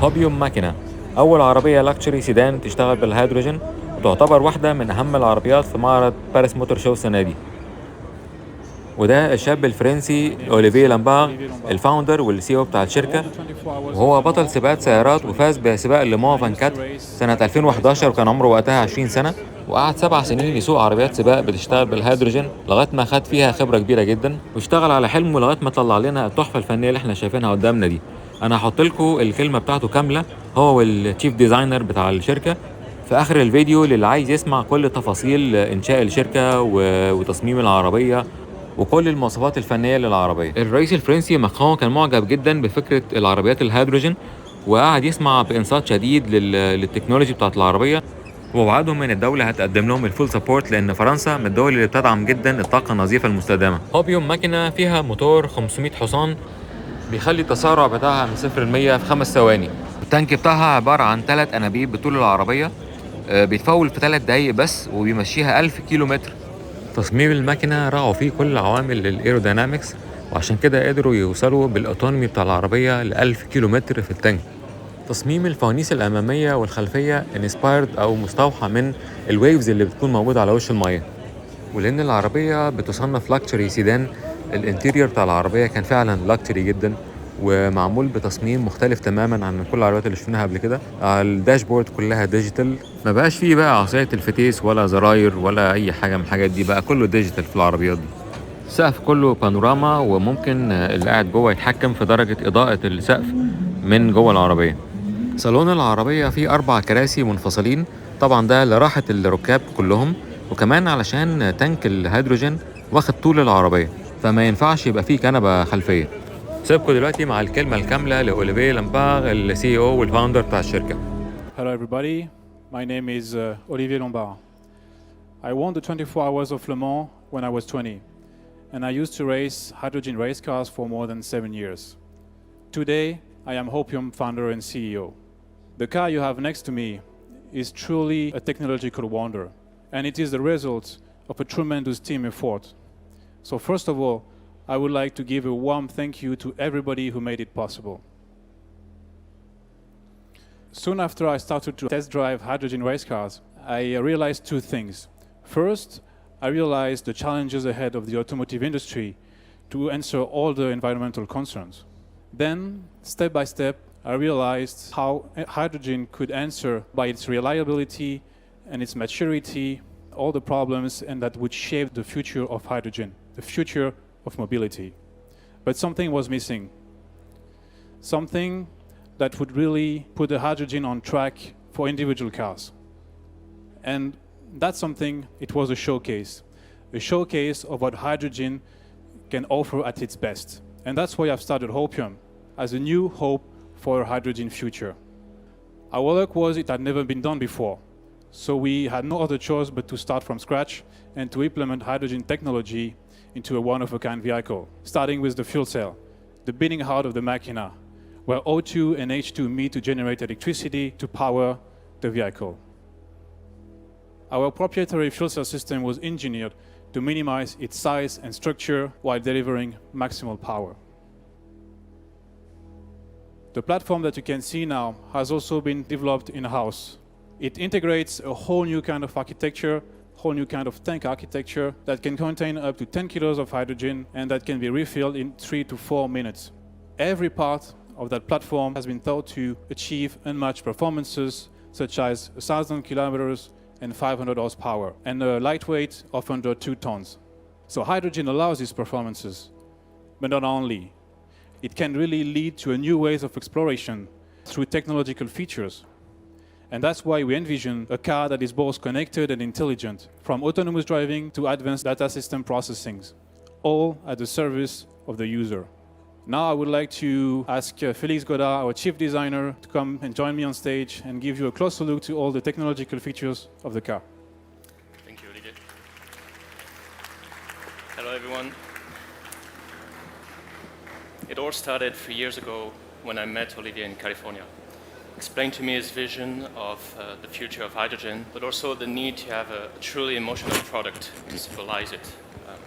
هوبيوم ماكينا أول عربية لاكشري سيدان تشتغل بالهيدروجين، وتعتبر واحدة من أهم العربيات في معرض باريس موتور شو السنة دي. وده الشاب الفرنسي أوليفيه لامبار، الفاوندر والسي او بتاع الشركة، وهو بطل سباقات سيارات وفاز بسباق ليمون 24 سنة 2011 وكان عمره وقتها 20 سنة، وقعد 7 سنين يسوق عربيات سباق بتشتغل بالهيدروجين لغاية ما خد فيها خبرة كبيرة جدا، واشتغل على حلمه لغاية ما طلع لنا التحفة الفنية اللي احنا شايفينها قدامنا دي. أنا هحط لكم الكلمة بتاعته كاملة، هو والتشيف ديزاينر بتاع الشركة، في آخر الفيديو للي عايز يسمع كل تفاصيل إنشاء الشركة وتصميم العربية وكل المواصفات الفنية للعربية. الرئيس الفرنسي ماكرون كان معجب جدا بفكرة العربيات الهيدروجين، وقعد يسمع بإنصات شديد للتكنولوجي بتاعت العربية، ووعدهم ان الدولة هتقدم لهم الفول سبورت، لان فرنسا من الدول اللي بتدعم جدا الطاقة النظيفة المستدامة. هوبيوم ماكينة فيها موتور 500 حصان بيخلي التسارع بتاعها من 0 ل 100 في 5 ثواني. التانك بتاعها عبارة عن 3 أنابيب بطول العربية، بيتفول في 3 دقايق بس وبيمشيها 1000 كيلو متر. تصميم الماكينة راعوا فيه كل عوامل الايرودينامكس، وعشان كده قدروا يوصلوا بالاوتونومي بتاع العربية ل 1000 كيلو متر في التانك. تصميم الفوانيس الأمامية والخلفية انسبايرد أو مستوحى من الويفز اللي بتكون موجودة على وش المية. ولأن العربية بتصنف لاكشري سيدان، الانتيريور بتاع العربية كان فعلا لاكشري جدا، ومعمول بتصميم مختلف تماما عن كل العربيات اللي شفناها قبل كده. الداشبورد كلها ديجيتال، ما بقاش فيه بقى عصاية الفتيس ولا زراير ولا أي حاجة من الحاجات دي، بقى كله ديجيتال في العربيات دي. السقف كله بانوراما، وممكن اللي قاعد جوه يتحكم في درجة إضاءة السقف من جوه العربية. صالون العربية فيه 4 كراسي منفصلين، طبعا ده لراحة الركاب كلهم، وكمان علشان تانك الهيدروجين واخد طول العربية، فما ينفعش يبقى فيه كنبة خلفية. سيبكم دلوقتي مع الكلمة الكاملة لأوليفيه لامبار، السي او والفاوندر بتاع الشركة. Hello everybody, my name is Olivier Lombard. I won the 24 hours of Le Mans when I was 20, and I used to race hydrogen race cars for more than 7 years. Today, I am Hopium founder and CEO. The car you have next to me is truly a technological wonder, and it is the result of a tremendous team effort. So first of all, I would like to give a warm thank you to everybody who made it possible. Soon after I started to test drive hydrogen race cars, I realized 2 things. First, I realized the challenges ahead of the automotive industry to answer all the environmental concerns. Then, step by step, I realized how hydrogen could answer by its reliability and its maturity all the problems, and that would shape the future of hydrogen, the future of mobility. But something was missing. Something that would really put the hydrogen on track for individual cars. And that's something, it was a showcase of what hydrogen can offer at its best. And that's why I've started Hopium, as a new hope for a hydrogen future. Our luck was it had never been done before. So we had no other choice but to start from scratch and to implement hydrogen technology into a one-of-a-kind vehicle, starting with the fuel cell, the beating heart of the Machina, where O2 and H2 meet to generate electricity to power the vehicle. Our proprietary fuel cell system was engineered to minimize its size and structure while delivering maximal power. The platform that you can see now has also been developed in-house. It integrates a whole new kind of architecture, whole new kind of tank architecture that can contain up to 10 kilos of hydrogen and that can be refilled in 3 to 4 minutes. Every part of that platform has been thought to achieve unmatched performances, such as 1,000 kilometers and 500 horsepower, and a lightweight of under 2 tons. So hydrogen allows these performances, but not only. It can really lead to a new ways of exploration through technological features. And that's why we envision a car that is both connected and intelligent, from autonomous driving to advanced data system processing, all at the service of the user. Now I would like to ask Félix Godard, our chief designer, to come and join me on stage and give you a closer look to all the technological features of the car. Thank you, Olivier. Hello, everyone. It all started 3 years ago when I met Olivier in California. Explained to me his vision of the future of hydrogen, but also the need to have a truly emotional product to symbolize it,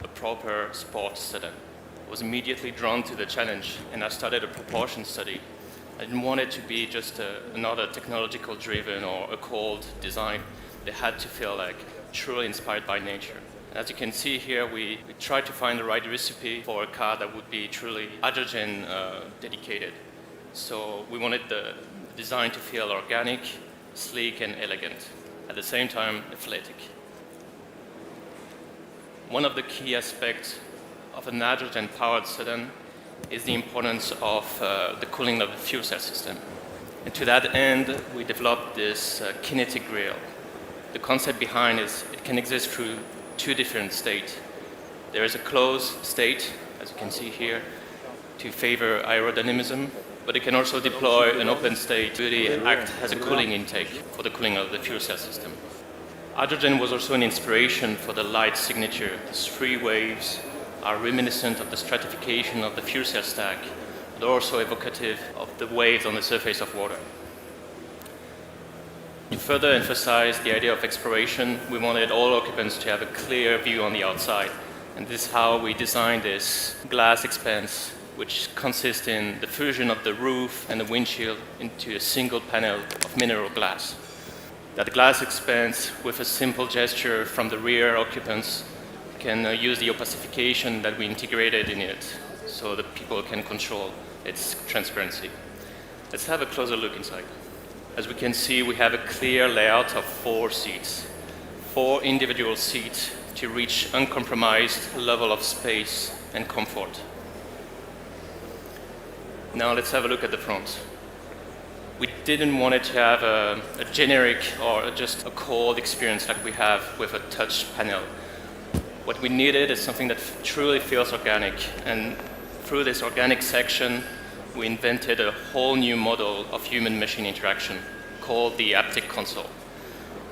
a proper sports sedan. I was immediately drawn to the challenge, and I started a propulsion study I didn't want it to be just another technological driven or a cold design. They had to feel like truly inspired by nature. And as you can see here, we tried to find the right recipe for a car that would be truly hydrogen dedicated. So we wanted the design to feel organic, sleek and elegant, at the same time athletic. One of the key aspects of a hydrogen-powered sedan is the importance of the cooling of the fuel cell system. And to that end, we developed this kinetic grill. The concept behind is it can exist through two different states. There is a closed state, as you can see here, to favor aerodynamism, but it can also deploy an open state to really act as a cooling intake for the cooling of the fuel cell system. Hydrogen was also an inspiration for the light signature. These three waves are reminiscent of the stratification of the fuel cell stack, but also evocative of the waves on the surface of water. To further emphasize the idea of exploration, we wanted all occupants to have a clear view on the outside. And this is how we designed this glass expanse, which consists in the fusion of the roof and the windshield into a single panel of mineral glass. That glass expanse, with a simple gesture from the rear occupants, can use the opacification that we integrated in it, so that people can control its transparency. Let's have a closer look inside. As we can see, we have a clear layout of 4 seats, 4 individual seats to reach uncompromised level of space and comfort. Now let's have a look at the front. We didn't want it to have a generic or just a cold experience like we have with a touch panel. What we needed is something that truly feels organic, and through this organic section, we invented a whole new model of human-machine interaction called the haptic console.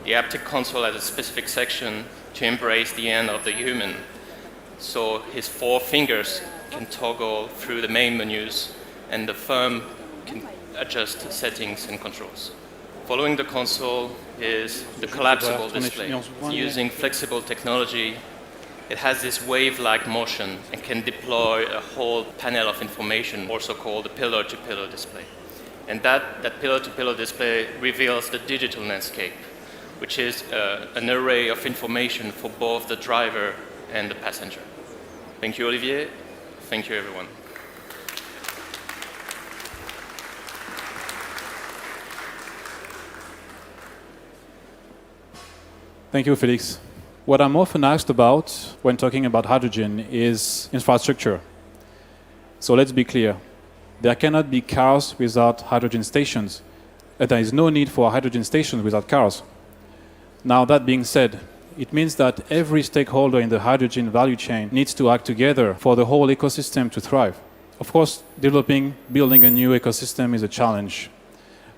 The haptic console has a specific section to embrace the hand of the human, so his 4 fingers can toggle through the main menus, and the thumb can adjust settings and controls. Following the console is the collapsible display. Using flexible technology, it has this wave-like motion and can deploy a whole panel of information, also called a pillar-to-pillar display. And that pillar-to-pillar display reveals the digital landscape, which is an array of information for both the driver and the passenger. Thank you, Olivier. Thank you, everyone. Thank you, Felix. What I'm often asked about when talking about hydrogen is infrastructure. So let's be clear. There cannot be cars without hydrogen stations, and there is no need for hydrogen stations without cars. Now, that being said, it means that every stakeholder in the hydrogen value chain needs to act together for the whole ecosystem to thrive. Of course, building a new ecosystem is a challenge.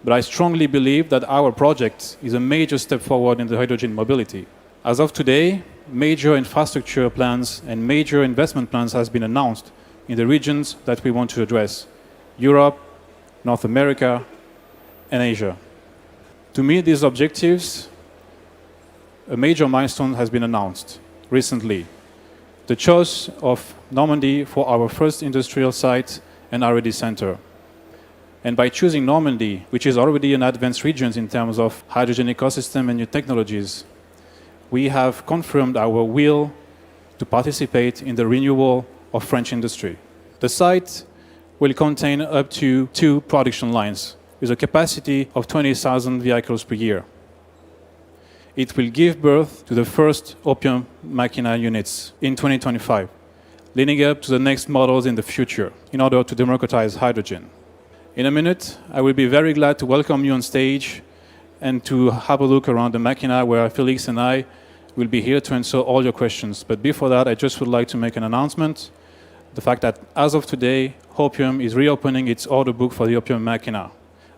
But I strongly believe that our project is a major step forward in the hydrogen mobility. As of today, major infrastructure plans and major investment plans have been announced in the regions that we want to address: Europe, North America, and Asia. To meet these objectives, a major milestone has been announced recently: the choice of Normandy for our first industrial site and R&D center. And by choosing Normandy, which is already an advanced region in terms of hydrogen ecosystem and new technologies, we have confirmed our will to participate in the renewal of French industry. The site will contain up to 2 production lines with a capacity of 20,000 vehicles per year. It will give birth to the first Hopium Machina units in 2025, leading up to the next models in the future in order to democratize hydrogen. In a minute, I will be very glad to welcome you on stage and to have a look around the Machina, where Felix and I will be here to answer all your questions. But before that, I just would like to make an announcement: the fact that as of today, Hopium is reopening its order book for the Hopium Machina,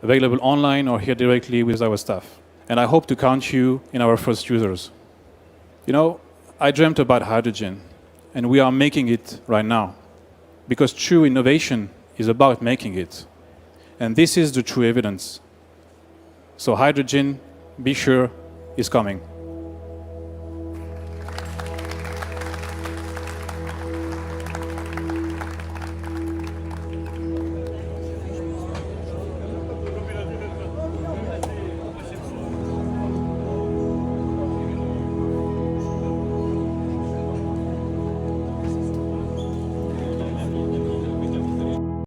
available online or here directly with our staff. And I hope to count you in our first users. You know, I dreamt about hydrogen, and we are making it right now, because true innovation is about making it. And this is the true evidence. So hydrogen, be sure, is coming.